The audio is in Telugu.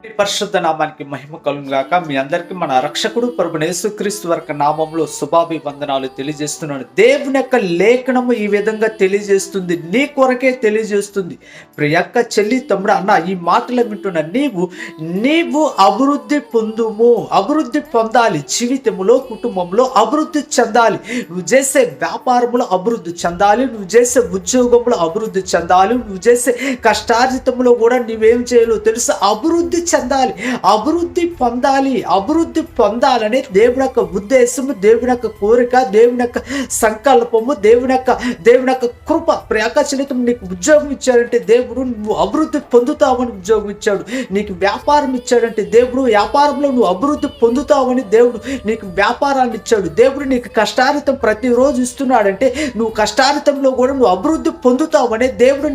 పరిశుద్ధ నామానికి మహిమ కలుగును గాక. మీ అందరికీ మన రక్షకుడు ప్రభువైన యేసుక్రీస్తు వారి నామములో శుభాభివందనాలు తెలియజేస్తున్నాను. దేవుని యొక్క లేఖనము ఈ విధంగా తెలియజేస్తుంది, నీ కొరకే తెలియజేస్తుంది. ప్రియక్క చెల్లి తమ్ముడు అన్న, ఈ మాటలు వింటున్న నీవు అభివృద్ధి పొందుము, అభివృద్ధి పొందాలి. జీవితంలో, కుటుంబంలో అభివృద్ధి చెందాలి. నువ్వు చేసే వ్యాపారంలో అభివృద్ధి చెందాలి, నువ్వు చేసే ఉద్యోగంలో అభివృద్ధి చెందాలి, నువ్వు చేసే కష్టార్జితంలో కూడా నువ్వేం చేయాలో తెలుసు, అభివృద్ధి చెందాలి, అభివృద్ధి పొందాలి. అభివృద్ధి పొందాలని దేవుని యొక్క ఉద్దేశము, దేవుని యొక్క కోరిక, దేవుని యొక్క సంకల్పము, దేవుని యొక్క కృప. ప్రయాకచలితం నీకు ఉద్యోగం ఇచ్చాడంటే దేవుడు నువ్వు అభివృద్ధి పొందుతావని ఉద్యోగం ఇచ్చాడు. నీకు వ్యాపారం ఇచ్చాడంటే దేవుడు వ్యాపారంలో నువ్వు అభివృద్ధి పొందుతావని దేవుడు నీకు వ్యాపారాన్ని ఇచ్చాడు. దేవుడు నీకు కష్టారితం ప్రతిరోజు ఇస్తున్నాడంటే నువ్వు కష్టారితంలో కూడా నువ్వు అభివృద్ధి పొందుతావనే దేవుడు